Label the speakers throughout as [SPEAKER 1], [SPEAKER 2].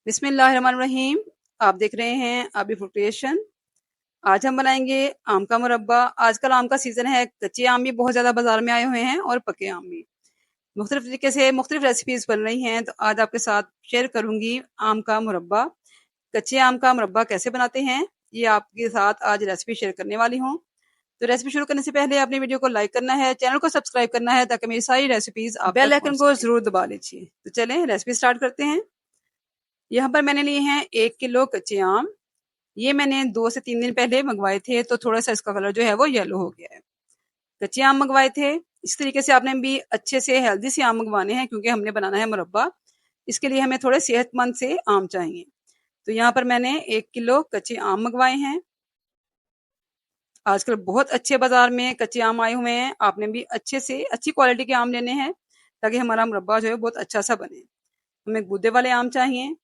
[SPEAKER 1] बिस्मिल्लाहिर्रहमानिर्रहीम। आप देख रहे हैं आबी फूड क्रिएशन। आज हम बनाएंगे आम का मुरब्बा। आजकल आम का सीजन है, कच्चे आम भी बहुत ज्यादा बाजार में आए हुए हैं और पके आम भी। मुख्तलिफ तरीके से मुख्तलिफ रेसिपीज बन रही हैं, तो आज आपके साथ शेयर करूंगी आम का मुरब्बा। कच्चे आम का मुरब्बा कैसे बनाते हैं, ये आपके साथ आज रेसिपी शेयर करने वाली हूँ। तो रेसिपी शुरू करने से पहले अपनी वीडियो को लाइक करना है, चैनल को सब्सक्राइब करना है, ताकि मेरी सारी रेसिपीज आप बेल आइकन को जरूर दबा लीजिए। तो चलें रेसिपी स्टार्ट करते हैं। यहाँ पर मैंने लिए हैं 1 किलो कच्चे आम। ये मैंने 2 से 3 दिन पहले मंगवाए थे, तो थोड़ा सा इसका कलर जो है वो येलो हो गया है। कच्चे आम मंगवाए थे। इस तरीके से आपने भी अच्छे से हेल्दी से आम मंगवाने हैं, क्योंकि हमने बनाना है मुरब्बा। इसके लिए हमें थोड़े सेहतमंद से आम चाहिए। तो यहाँ पर मैंने 1 किलो कच्चे आम मंगवाए हैं। आजकल बहुत अच्छे बाजार में कच्चे आम आए हुए हैं। आपने भी अच्छे से अच्छी क्वालिटी के आम लेने हैं, ताकि हमारा मुरब्बा जो है बहुत अच्छा सा बने। हमें गूदे वाले आम चाहिए।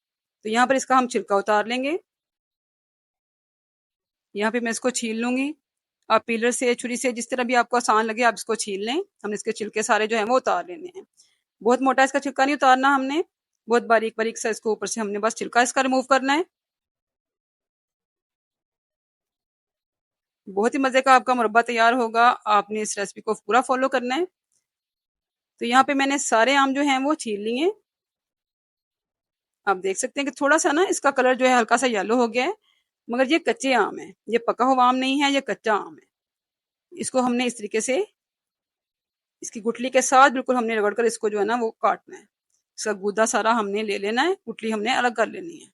[SPEAKER 1] तो यहाँ पर इसका हम छिलका उतार लेंगे। यहाँ पे मैं इसको छील लूंगी। आप पीलर से, छुरी से, जिस तरह भी आपको आसान लगे आप इसको छील लें। हमने इसके छिलके सारे जो है वो उतार लेने हैं। बहुत मोटा इसका छिलका नहीं उतारना हमने, बहुत बारीक बारीक सा इसको ऊपर से हमने बस छिलका इसका रिमूव करना है। बहुत ही मजे का आपका मुरब्बा तैयार होगा। आपने इस रेसिपी को पूरा फॉलो करना है। तो यहाँ पे मैंने सारे आम जो हैं वो छील लिए। आप देख सकते हैं कि थोड़ा सा ना इसका कलर जो है हल्का सा येलो हो गया है, मगर ये कच्चे आम है, ये पका हुआ आम नहीं है, ये कच्चा आम है। इसको हमने इस तरीके से इसकी गुठली के साथ बिल्कुल हमने रगड़ कर इसको जो है ना वो काटना है। इसका गूदा सारा हमने ले लेना है, गुठली हमने अलग कर लेनी है।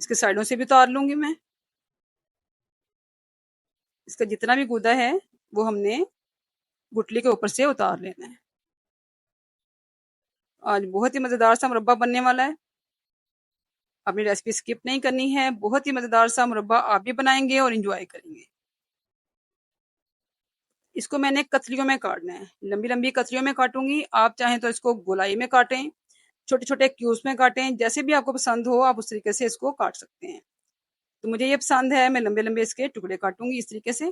[SPEAKER 1] इसके साइडों से भी उतार लूंगी मैं। इसका जितना भी गूदा है वो हमने गुठली के ऊपर से उतार लेना है। आज बहुत ही मजेदार सा मुरब्बा बनने वाला है। अपनी रेसिपी स्किप नहीं करनी है। बहुत ही मजेदार सा मुरब्बा आप भी बनाएंगे और इंजॉय करेंगे। इसको मैंने कतरियों में काटना है, लंबी लंबी कतरियों में काटूंगी। आप चाहें तो इसको गोलाई में काटें, छोटे छोटे क्यूब्स में काटें, जैसे भी आपको पसंद हो आप उस तरीके से इसको काट सकते हैं। तो मुझे ये पसंद है, मैं लंबे लंबे इसके टुकड़े काटूंगी इस तरीके से।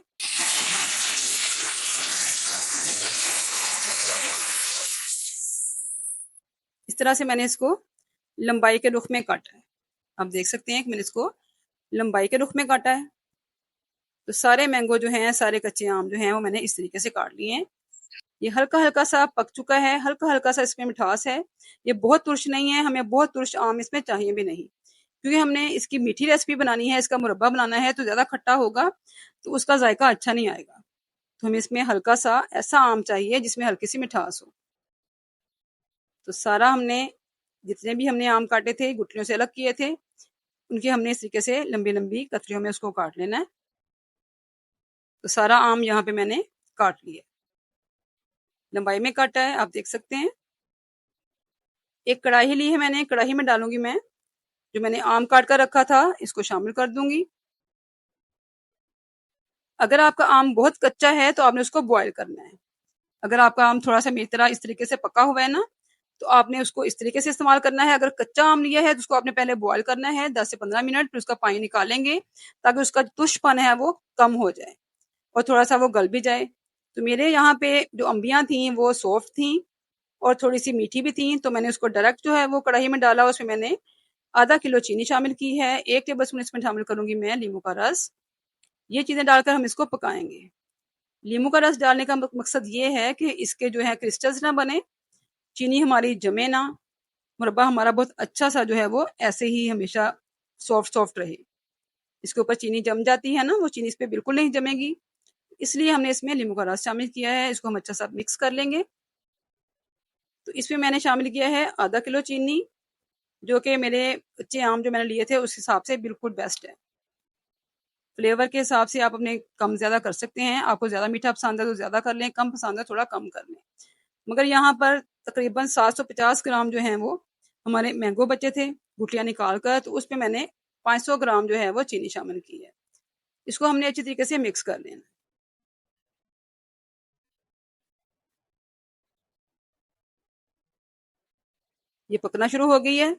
[SPEAKER 1] इस तरह से मैंने इसको लंबाई के रुख में काटा है। आप देख सकते हैं कि मैंने इसको लंबाई के रुख में काटा है। तो सारे मैंगो जो हैं, सारे कच्चे आम जो हैं वो मैंने इस तरीके से काट लिए हैं। ये हल्का हल्का सा पक चुका है, हल्का हल्का सा इसमें मिठास है। ये बहुत तुर्श नहीं है, हमें बहुत तुर्श आम इसमें चाहिए भी नहीं, क्योंकि हमने इसकी मीठी रेसिपी बनानी है, इसका मुरब्बा बनाना है। तो ज्यादा खट्टा होगा तो उसका जायका अच्छा नहीं आएगा। तो हमें इसमें हल्का सा ऐसा आम चाहिए जिसमें हल्की सी मिठास हो। तो सारा हमने, जितने भी हमने आम काटे थे गुठलियों से अलग किए थे, उनकी हमने इस तरीके से लंबी लंबी कतरियों में उसको काट लेना है। तो सारा आम यहाँ पे मैंने काट लिया, लंबाई में काटा है, आप देख सकते हैं। एक कढ़ाई ली है मैंने, कढ़ाई में डालूंगी मैं जो मैंने आम काट कर रखा था, इसको शामिल कर दूंगी। अगर आपका आम बहुत कच्चा है तो आपने उसको बॉयल करना है। अगर आपका आम थोड़ा सा मेरी तरह इस तरीके से पका हुआ है ना, तो आपने उसको इस तरीके से इस्तेमाल करना है। अगर कच्चा आम लिया है तो उसको आपने पहले बॉयल करना है 10 से 15 मिनट, फिर उसका पानी निकालेंगे ताकि उसका तुषपन है वो कम हो जाए और थोड़ा सा वो गल भी जाए। तो मेरे यहाँ पे जो अम्बियां थी वो सॉफ्ट थी और थोड़ी सी मीठी भी थी, तो मैंने उसको डायरेक्ट जो है वो कढ़ाई में डाला। उसमें मैंने आधा किलो चीनी शामिल की है। 1 टेबल स्पून इसमें शामिल करूंगी मैं नींबू का रस। ये चीजें डालकर हम इसको पकाएंगे। नींबू का रस डालने का मकसद ये है कि इसके जो है क्रिस्टल्स ना बने, चीनी हमारी जमे ना, मुरब्बा हमारा बहुत अच्छा सा जो है वो ऐसे ही हमेशा सॉफ्ट सॉफ्ट रहे। इसके ऊपर चीनी जम जाती है ना, वो चीनी इस पे बिल्कुल नहीं जमेगी, इसलिए हमने इसमें नींबू का रस शामिल किया है। इसको हम अच्छा सा मिक्स कर लेंगे। तो इसमें मैंने शामिल किया है आधा किलो चीनी, जो कि मेरे कच्चे आम जो मैंने लिए थे उस हिसाब से बिल्कुल बेस्ट है। फ्लेवर के हिसाब से आप अपने कम ज्यादा कर सकते हैं। आपको ज्यादा मीठा पसंद है तो ज्यादा कर लें, कम पसंद है थोड़ा कम कर लें। मगर यहाँ पर तकरीबन 750 ग्राम जो है वो हमारे मैंगो बचे थे गुठलियां निकाल कर, तो उसमें मैंने 500 ग्राम जो है वो चीनी शामिल की है। इसको हमने अच्छी तरीके से मिक्स कर लेना। ये पकना शुरू हो गई है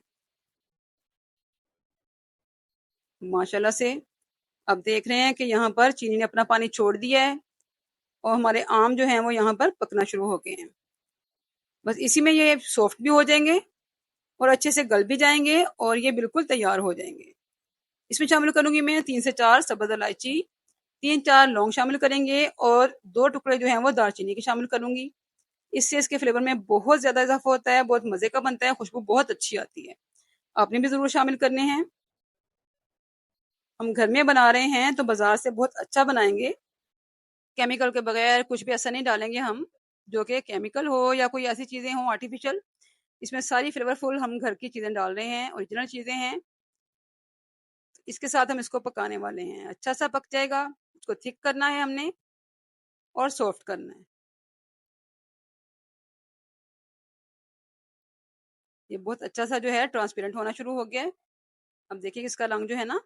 [SPEAKER 1] माशाल्लाह से। अब देख रहे हैं कि यहाँ पर चीनी ने अपना पानी छोड़ दिया है और हमारे आम जो हैं वो यहाँ पर पकना शुरू हो गए हैं। बस इसी में ये सॉफ्ट भी हो जाएंगे और अच्छे से गल भी जाएंगे और ये बिल्कुल तैयार हो जाएंगे। इसमें शामिल करूंगी मैं 3 से 4 सब्ज इलायची, 3-4 लौंग शामिल करेंगे और 2 टुकड़े जो हैं वो दालचीनी के शामिल करूंगी। इससे इसके फ्लेवर में बहुत ज्यादा इजाफा होता है, बहुत मजे का बनता है, खुशबू बहुत अच्छी आती है। आपने भी जरूर शामिल करने हैं। हम घर में बना रहे हैं तो बाजार से बहुत अच्छा बनाएंगे, केमिकल के बगैर कुछ भी ऐसा नहीं डालेंगे हम जो कि केमिकल हो या कोई ऐसी चीजें हो आर्टिफिशियल। इसमें सारी फ्लेवरफुल हम घर की चीजें डाल रहे हैं, ओरिजिनल चीजें हैं। इसके साथ हम इसको पकाने वाले हैं, अच्छा सा पक जाएगा। इसको थिक करना है हमने और सॉफ्ट करना है। ये बहुत अच्छा सा जो है ट्रांसपेरेंट होना शुरू हो गया है। अब देखिए इसका रंग जो है ना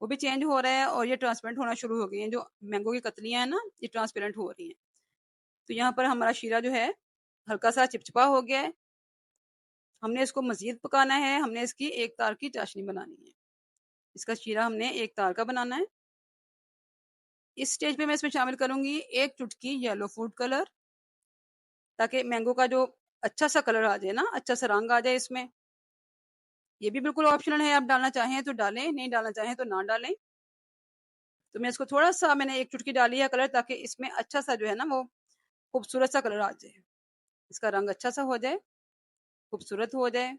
[SPEAKER 1] वो भी चेंज हो रहा है और ये ट्रांसपेरेंट होना शुरू हो गई है। जो मैंगो की कतलियां हैं ना ये ट्रांसपेरेंट हो रही हैं। तो यहाँ पर हमारा शीरा जो है हल्का सा चिपचिपा हो गया है। हमने इसको मजीद पकाना है, हमने इसकी एक तार की चाशनी बनानी है। इसका शीरा हमने एक तार का बनाना है। इस स्टेज पे मैं इसमें शामिल करूंगी एक चुटकी येलो फूड कलर, ताकि मैंगो का जो अच्छा सा कलर आ जाए ना, अच्छा सा रंग आ जाए इसमें। ये भी बिल्कुल ऑप्शनल है, आप डालना चाहें तो डालें, नहीं डालना चाहें तो ना डालें। तो मैं इसको थोड़ा सा मैंने एक चुटकी डाली है कलर, ताकि इसमें अच्छा सा जो है ना वो खूबसूरत सा कलर आ जाए, इसका रंग अच्छा सा हो जाए, खूबसूरत हो जाए।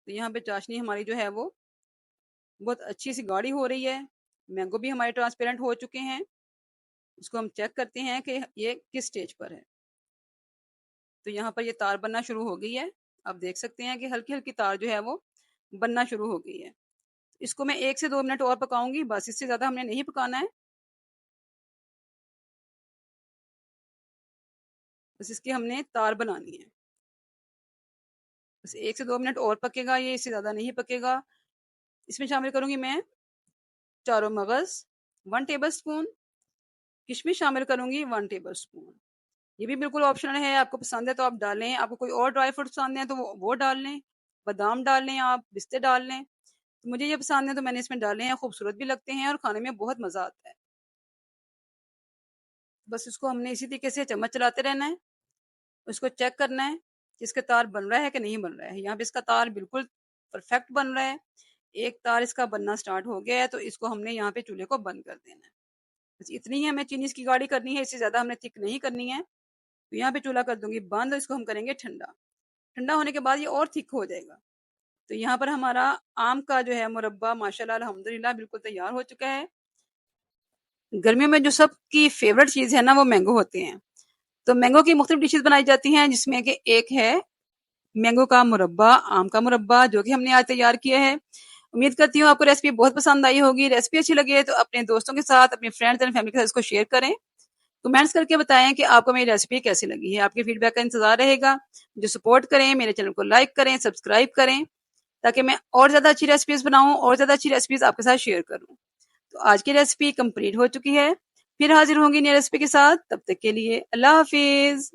[SPEAKER 1] तो यहाँ पे चाशनी हमारी जो है वो बहुत अच्छी सी गाढ़ी हो रही है। मैंगो भी हमारे ट्रांसपेरेंट हो चुके हैं। इसको हम चेक करते हैं कि ये किस स्टेज पर है। तो यहाँ पर ये तार बनना शुरू हो गई है। आप देख सकते हैं कि हल्की हल्की तार जो है वो बनना शुरू हो गई है। इसको मैं 1 से 2 मिनट और पकाऊंगी, बस इससे ज्यादा हमने नहीं पकाना है। बस इसकी हमने तार बनानी है। बस 1 से 2 मिनट और पकेगा ये, इससे ज्यादा नहीं पकेगा। इसमें शामिल करूंगी मैं चारों मगज 1 टेबल स्पून, किशमिश शामिल करूंगी 1 टेबल स्पून। ये भी बिल्कुल ऑप्शनल है, आपको पसंद है तो आप डालें, आपको कोई और ड्राई फ्रूट पसंद है तो वो डाल लें, बादाम डाल लें, आप पिस्ते डाल लें। तो मुझे ये पसंद है तो मैंने इसमें डाले हैं, खूबसूरत भी लगते हैं और खाने में बहुत मजा आता है। बस इसको हमने इसी तरीके से चम्मच चलाते रहना है, उसको चेक करना है कि इसका तार बन रहा है कि नहीं बन रहा है। यहाँ पे इसका तार बिल्कुल परफेक्ट बन रहा है। एक तार इसका बनना स्टार्ट हो गया है, तो इसको हमने यहाँ पे चूल्हे को बंद कर देना है। बस इतनी ही हमें चीनी इसकी गाढ़ी करनी है, इससे ज्यादा हमने थिक नहीं करनी है। तो यहाँ पे चूल्हा कर दूंगी बंद और इसको हम करेंगे ठंडा। ठंडा होने के बाद ये और थिक हो जाएगा। तो यहाँ पर हमारा आम का जो है मुरब्बा माशाल्लाह अल्हम्दुलिल्लाह बिल्कुल तैयार हो चुका है। गर्मियों में जो सबकी फेवरेट चीज है ना वो मैंगो होते हैं। तो मैंगो की मुख्तलिफ डिशेज बनाई जाती हैं, जिसमें कि एक है मैंगो का मुरब्बा, आम का मुरब्बा, जो कि हमने आज तैयार किया है। उम्मीद करती हूँ आपको रेसिपी बहुत पसंद आई होगी। रेसिपी अच्छी लगी है तो अपने दोस्तों के साथ, अपने फ्रेंड्स एंड फैमिली के साथ इसको शेयर करें। कमेंट्स करके बताएं कि आपको मेरी रेसिपी कैसी लगी है। आपके फीडबैक का इंतजार रहेगा। मुझे सपोर्ट करें, मेरे चैनल को लाइक करें, सब्सक्राइब करें, ताकि मैं और ज्यादा अच्छी रेसिपीज बनाऊं और ज्यादा अच्छी रेसिपीज आपके साथ शेयर करूं। तो आज की रेसिपी कंप्लीट हो चुकी है। फिर हाजिर होंगी नई रेसिपी के साथ। तब तक के लिए अल्लाह हाफिज।